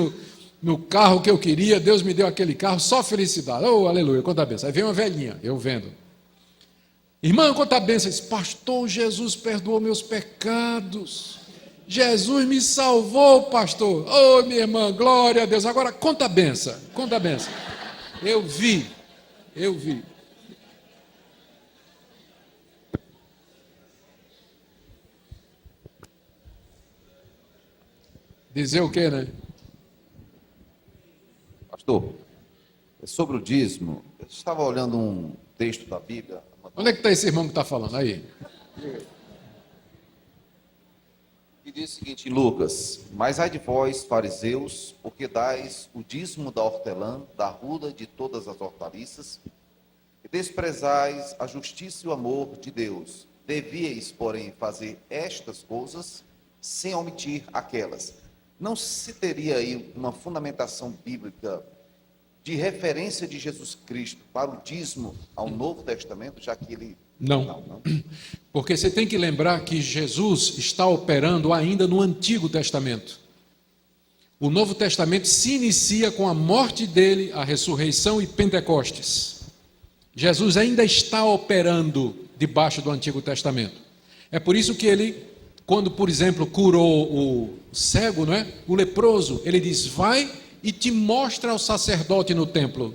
B: no carro que eu queria, Deus me deu aquele carro, só felicidade. Oh, aleluia, conta a benção. Aí vem uma velhinha, eu vendo. Irmã, conta a benção. Diz, pastor, Jesus perdoou meus pecados. Jesus me salvou, pastor. Oh, minha irmã, glória a Deus. Agora, conta a benção, conta a benção. Eu vi. Dizer o quê, né?
J: Pastor, sobre o dízimo, eu estava olhando um texto da Bíblia.
B: Onde é que está esse irmão que está falando? Aí.
J: E diz o seguinte, em Lucas, mas ai de vós, fariseus, porque dais o dízimo da hortelã, da arruda, de todas as hortaliças, e desprezais a justiça e o amor de Deus. Devíeis, porém, fazer estas coisas sem omitir aquelas. Não se teria aí uma fundamentação bíblica de referência de Jesus Cristo para o dízimo ao Novo Testamento, já que ele...
B: Não. Porque você tem que lembrar que Jesus está operando ainda no Antigo Testamento. O Novo Testamento se inicia com a morte dele, a ressurreição e Pentecostes. Jesus ainda está operando debaixo do Antigo Testamento. É por isso que ele, quando, por exemplo, curou o cego, não é? O leproso, ele diz, vai e te mostra ao sacerdote no templo.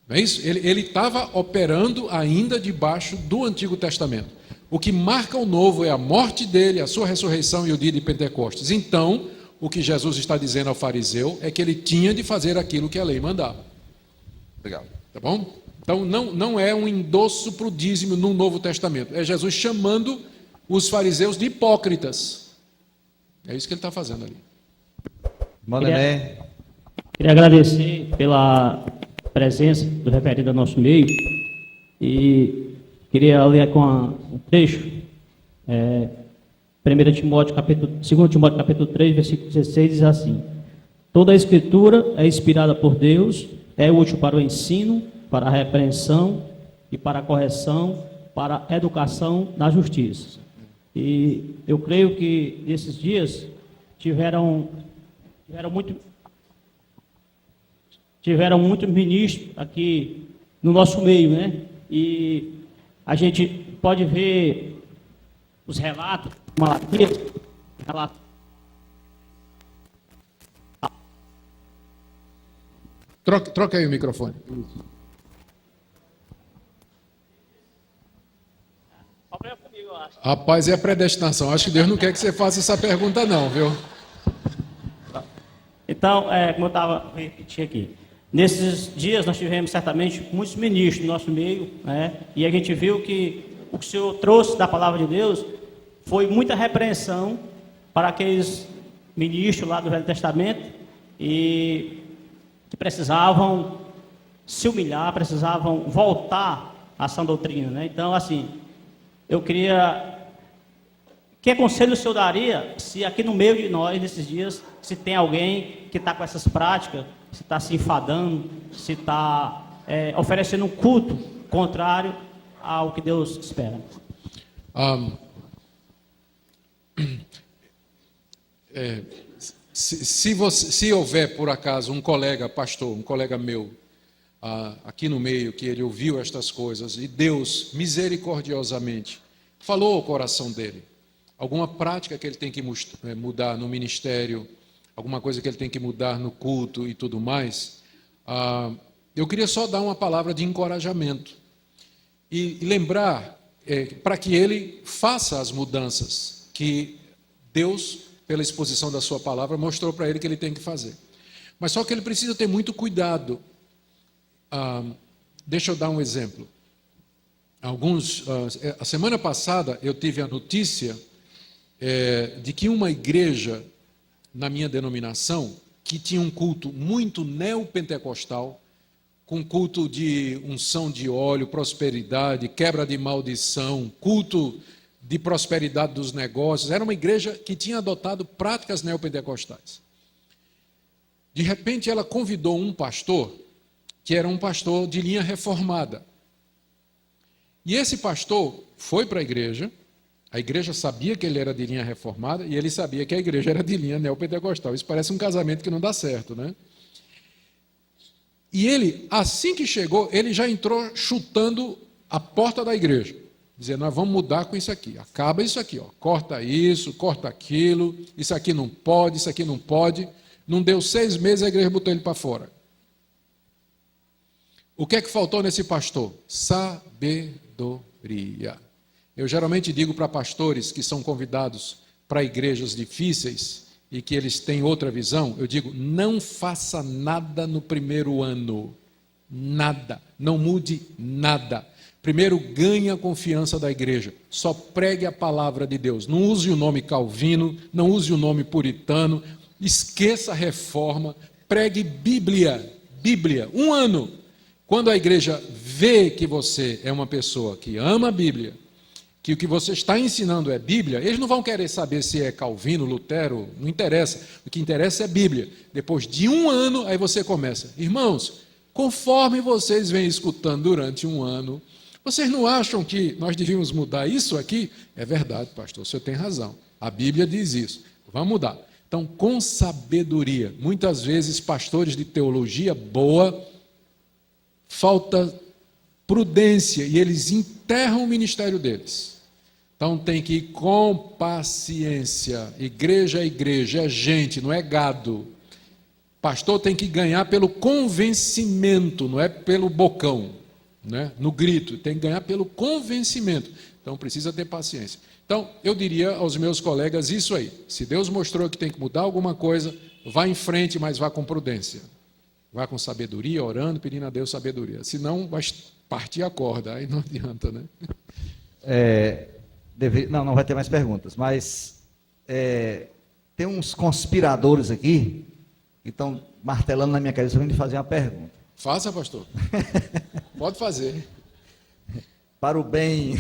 B: Não é isso? Ele estava operando ainda debaixo do Antigo Testamento. O que marca o novo é a morte dele, a sua ressurreição e o dia de Pentecostes. Então, o que Jesus está dizendo ao fariseu é que ele tinha de fazer aquilo que a lei mandava.
J: Legal.
B: Tá bom? Então, não é um endosso para o dízimo no Novo Testamento. É Jesus chamando os fariseus de hipócritas. É isso que ele está fazendo ali.
K: Queria agradecer pela presença do reverendo ao nosso meio e queria ler com um trecho, 2 Timóteo capítulo 3, versículo 16, diz assim, toda a escritura é inspirada por Deus, é útil para o ensino, para a repreensão e para a correção, para a educação na justiça. E eu creio que esses dias tiveram muitos ministros aqui no nosso meio, né? E a gente pode ver os relatos, Malaquias,
B: Troca aí o microfone. Rapaz, é a predestinação. Acho que Deus não quer que você faça essa pergunta não, viu?
K: Então, como eu estava repetindo aqui, nesses dias nós tivemos certamente muitos ministros no nosso meio, né? E a gente viu que o que o Senhor trouxe da palavra de Deus foi muita repreensão para aqueles ministros lá do Velho Testamento e que precisavam se humilhar, precisavam voltar à sã doutrina, né? Então, assim, eu queria... Que conselho o senhor daria se aqui no meio de nós, nesses dias, se tem alguém que está com essas práticas, se está se enfadando, se está oferecendo um culto contrário ao que Deus espera?
B: Se houver, por acaso, um colega pastor, um colega meu, aqui no meio, que ele ouviu estas coisas, e Deus, misericordiosamente, falou ao coração dele, alguma prática que ele tem que mudar no ministério, alguma coisa que ele tem que mudar no culto e tudo mais, eu queria só dar uma palavra de encorajamento e lembrar para que ele faça as mudanças que Deus, pela exposição da sua palavra, mostrou para ele que ele tem que fazer. Mas só que ele precisa ter muito cuidado. Deixa eu dar um exemplo. A semana passada eu tive a notícia de que uma igreja na minha denominação, que tinha um culto muito neopentecostal, com culto de unção de óleo, prosperidade, quebra de maldição, culto de prosperidade dos negócios, era uma igreja que tinha adotado práticas neopentecostais. De repente ela convidou um pastor, que era um pastor de linha reformada. E esse pastor foi para a igreja sabia que ele era de linha reformada e ele sabia que a igreja era de linha neopentecostal. Isso parece um casamento que não dá certo, né? E ele, assim que chegou, ele já entrou chutando a porta da igreja, dizendo, nós vamos mudar com isso aqui, acaba isso aqui, ó, corta isso, corta aquilo, isso aqui não pode, isso aqui não pode. Não deu 6 meses, a igreja botou ele para fora. O que é que faltou nesse pastor? Sabedoria. Eu geralmente digo para pastores que são convidados para igrejas difíceis e que eles têm outra visão, eu digo, não faça nada no primeiro ano. Nada. Não mude nada. Primeiro, ganhe a confiança da igreja. Só pregue a palavra de Deus. Não use o nome Calvino, não use o nome puritano, esqueça a reforma, pregue Bíblia. Bíblia. 1 ano. Quando a igreja vê que você é uma pessoa que ama a Bíblia, que o que você está ensinando é Bíblia, eles não vão querer saber se é Calvino, Lutero, não interessa. O que interessa é Bíblia. Depois de 1 ano, aí você começa. Irmãos, conforme vocês vêm escutando durante 1 ano, vocês não acham que nós devíamos mudar isso aqui? É verdade, pastor, o senhor tem razão. A Bíblia diz isso. Vamos mudar. Então, com sabedoria. Muitas vezes, pastores de teologia boa, falta prudência e eles enterram o ministério deles. Então tem que ir com paciência. Igreja é igreja, é gente, não é gado. Pastor tem que ganhar pelo convencimento, não é pelo bocão, né? No grito, tem que ganhar pelo convencimento. Então precisa ter paciência. Então eu diria aos meus colegas isso aí. Se Deus mostrou que tem que mudar alguma coisa, vá em frente, mas vá com prudência. Vá com sabedoria, orando, pedindo a Deus sabedoria. Senão vai partir a corda, aí não adianta, né?
C: Não vai ter mais perguntas, mas tem uns conspiradores aqui que estão martelando na minha cabeça para me fazer uma pergunta.
B: Faça, pastor. Pode fazer.
C: Para o bem.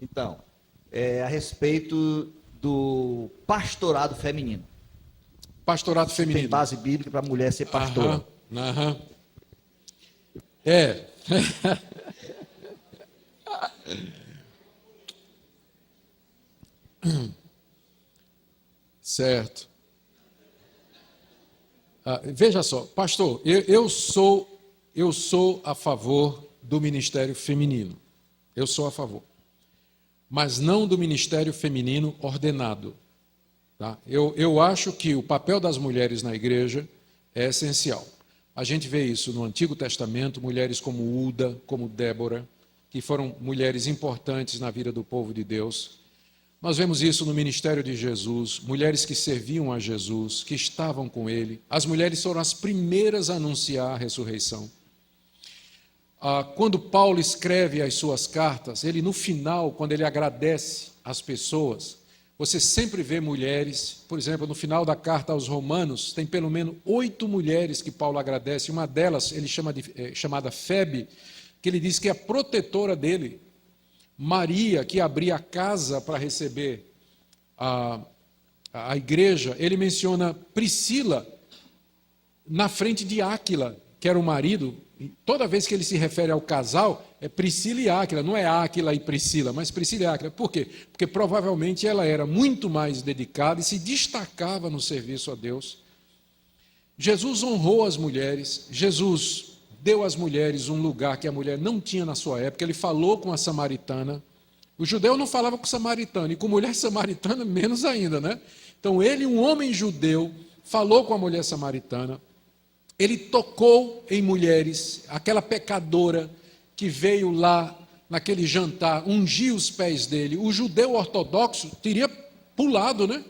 C: Então, a respeito do pastorado feminino.
B: Pastorado feminino.
C: Tem base bíblica para a mulher ser pastora.
B: Aham. Certo. Veja só, pastor, eu sou a favor do ministério feminino. Eu sou a favor. mas não do ministério feminino ordenado. Tá? Eu acho que o papel das mulheres na igreja é essencial. A gente vê isso no Antigo Testamento, mulheres como Uda, como Débora, que foram mulheres importantes na vida do povo de Deus. Nós vemos isso no ministério de Jesus, mulheres que serviam a Jesus, que estavam com ele. As mulheres foram as primeiras a anunciar a ressurreição. Quando Paulo escreve as suas cartas, ele no final, quando ele agradece as pessoas, você sempre vê mulheres, por exemplo, no final da carta aos Romanos, tem pelo menos 8 mulheres que Paulo agradece, uma delas ele chama chamada Febe, que ele diz que é a protetora dele, Maria, que abria a casa para receber a igreja, ele menciona Priscila, na frente de Áquila, que era o marido. Toda vez que ele se refere ao casal, é Priscila e Áquila, não é Áquila e Priscila, mas Priscila e Áquila. Por quê? Porque provavelmente ela era muito mais dedicada e se destacava no serviço a Deus. Jesus honrou as mulheres, Jesus deu às mulheres um lugar que a mulher não tinha na sua época, ele falou com a samaritana. O judeu não falava com o samaritano, e com mulher samaritana menos ainda, né? Então ele, um homem judeu, falou com a mulher samaritana. Ele tocou em mulheres, aquela pecadora que veio lá naquele jantar, ungiu os pés dele. O judeu ortodoxo teria pulado, né?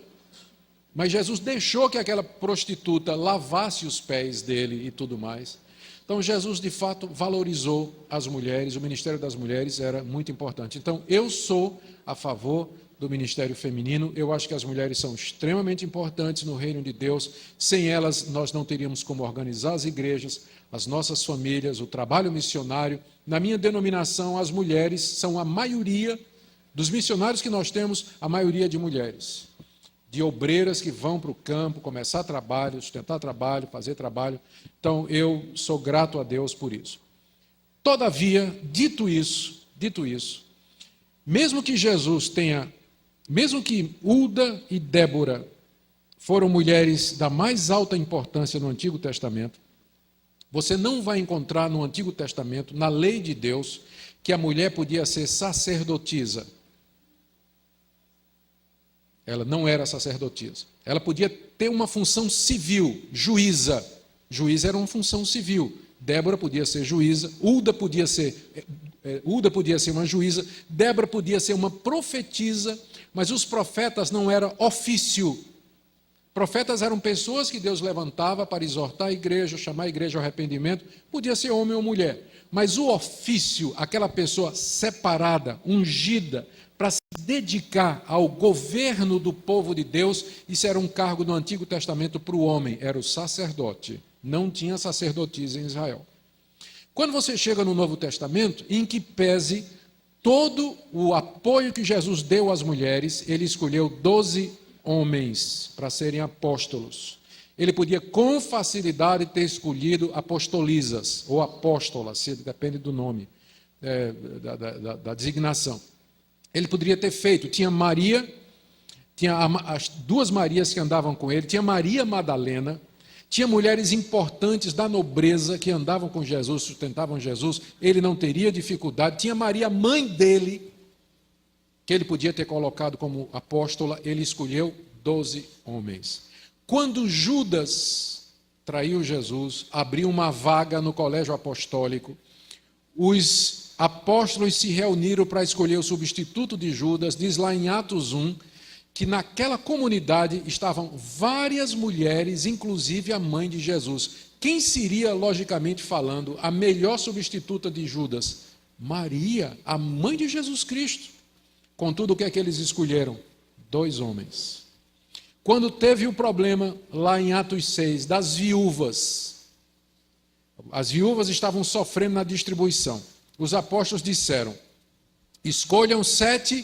B: Mas Jesus deixou que aquela prostituta lavasse os pés dele e tudo mais. Então Jesus, de fato, valorizou as mulheres, o ministério das mulheres era muito importante. Então eu sou a favor do ministério feminino. Eu acho que as mulheres são extremamente importantes no reino de Deus. Sem elas, nós não teríamos como organizar as igrejas, as nossas famílias, o trabalho missionário. Na minha denominação, as mulheres são a maioria dos missionários que nós temos, a maioria de mulheres, de obreiras que vão para o campo, começar trabalho, sustentar trabalho, fazer trabalho. Então, eu sou grato a Deus por isso. Todavia, dito isso, mesmo que Jesus tenha, mesmo que Uda e Débora foram mulheres da mais alta importância no Antigo Testamento, você não vai encontrar no Antigo Testamento, na lei de Deus, que a mulher podia ser sacerdotisa. Ela não era sacerdotisa. Ela podia ter uma função civil, juíza. Juíza era uma função civil. Débora podia ser juíza, Uda podia ser uma juíza, Débora podia ser uma profetisa, mas os profetas não eram ofício. Profetas eram pessoas que Deus levantava para exortar a igreja, chamar a igreja ao arrependimento, podia ser homem ou mulher. Mas o ofício, aquela pessoa separada, ungida, para se dedicar ao governo do povo de Deus, isso era um cargo no Antigo Testamento para o homem, era o sacerdote. Não tinha sacerdotisa em Israel. Quando você chega no Novo Testamento, em que pese todo o apoio que Jesus deu às mulheres, ele escolheu 12 homens para serem apóstolos. Ele podia com facilidade ter escolhido apostolisas ou apóstolas, depende do nome, da designação. Ele poderia ter feito, tinha Maria, tinha as 2 Marias que andavam com ele, tinha Maria Madalena, tinha mulheres importantes da nobreza que andavam com Jesus, sustentavam Jesus, ele não teria dificuldade. Tinha Maria, mãe dele, que ele podia ter colocado como apóstola, ele escolheu 12 homens. Quando Judas traiu Jesus, abriu uma vaga no colégio apostólico, os apóstolos se reuniram para escolher o substituto de Judas. Diz lá em Atos 1, que naquela comunidade estavam várias mulheres, inclusive a mãe de Jesus. Quem seria, logicamente falando, a melhor substituta de Judas? Maria, a mãe de Jesus Cristo. Contudo, o que é que eles escolheram? 2 homens. Quando teve o problema, lá em Atos 6, das viúvas, as viúvas estavam sofrendo na distribuição. Os apóstolos disseram: escolham 7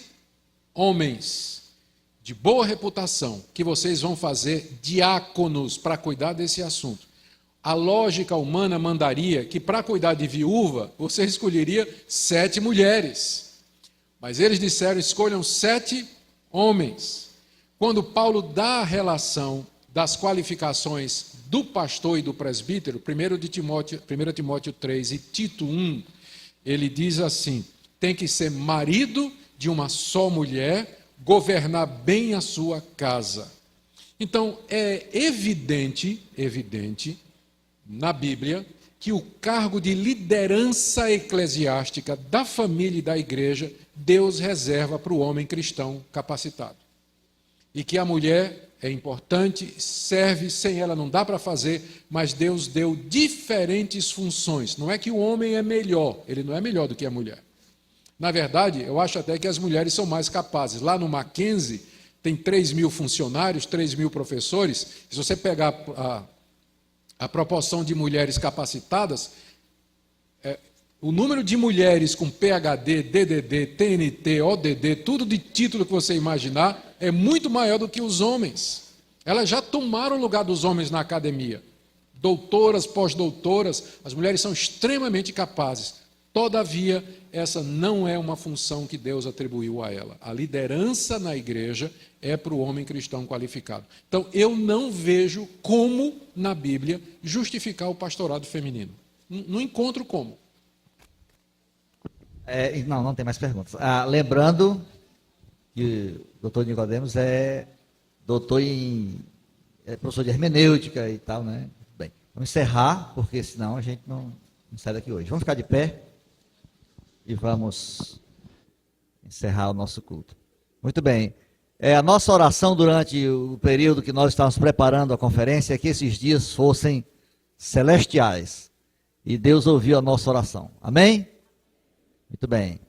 B: homens de boa reputação, que vocês vão fazer diáconos para cuidar desse assunto. A lógica humana mandaria que para cuidar de viúva, você escolheria 7 mulheres. Mas eles disseram, escolham 7 homens. Quando Paulo dá a relação das qualificações do pastor e do presbítero, 1 Timóteo 3 e Tito 1, ele diz assim, tem que ser marido de uma só mulher governar bem a sua casa. Então, é evidente na Bíblia que o cargo de liderança eclesiástica da família e da igreja, Deus reserva para o homem cristão capacitado. E que a mulher é importante, serve, sem ela não dá para fazer, mas Deus deu diferentes funções. Não é que o homem é melhor, ele não é melhor do que a mulher. Na verdade, eu acho até que as mulheres são mais capazes. Lá no Mackenzie, tem 3.000 funcionários, 3.000 professores. Se você pegar a proporção de mulheres capacitadas, o número de mulheres com PhD, DDD, TNT, ODD, tudo de título que você imaginar, é muito maior do que os homens. Elas já tomaram o lugar dos homens na academia. Doutoras, pós-doutoras, as mulheres são extremamente capazes. Todavia, essa não é uma função que Deus atribuiu a ela. A liderança na igreja é para o homem cristão qualificado. Então, eu não vejo como, na Bíblia, justificar o pastorado feminino. Não encontro como.
C: Não tem mais perguntas. Lembrando que o doutor Nicodemos é professor de hermenêutica e tal, né? Bem, vamos encerrar, porque senão a gente não sai daqui hoje. Vamos ficar de pé e vamos encerrar o nosso culto. Muito bem. A nossa oração durante o período que nós estávamos preparando a conferência é que esses dias fossem celestiais. E Deus ouviu a nossa oração. Amém? Muito bem.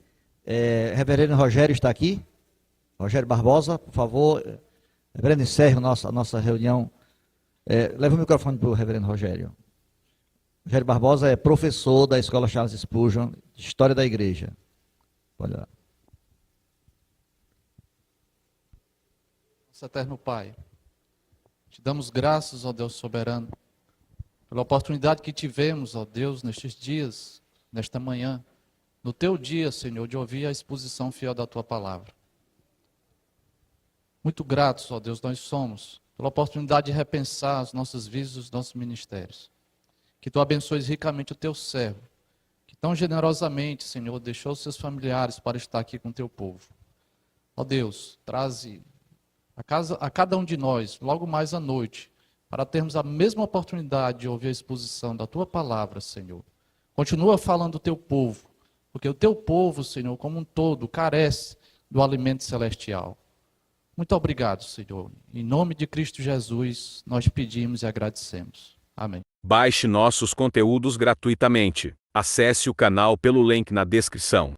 C: Reverendo Rogério está aqui. Rogério Barbosa, por favor. Reverendo, encerre a nossa reunião. Leva o microfone para o reverendo Rogério. Rogério Barbosa é professor da Escola Charles Spurgeon, de História da Igreja. Olha lá.
L: Nosso eterno Pai, te damos graças, ó Deus soberano, pela oportunidade que tivemos, ó Deus, nestes dias, nesta manhã, no teu dia, Senhor, de ouvir a exposição fiel da tua palavra. Muito gratos, ó Deus, nós somos, pela oportunidade de repensar as nossas vidas e os nossos ministérios. Que tu abençoes ricamente o teu servo, que tão generosamente, Senhor, deixou os seus familiares para estar aqui com o teu povo. Ó Deus, traze a cada um de nós, logo mais à noite, para termos a mesma oportunidade de ouvir a exposição da tua palavra, Senhor. Continua falando do teu povo, porque o teu povo, Senhor, como um todo, carece do alimento celestial. Muito obrigado, Senhor. Em nome de Cristo Jesus, nós pedimos e agradecemos. Amém.
A: Baixe nossos conteúdos gratuitamente. Acesse o canal pelo link na descrição.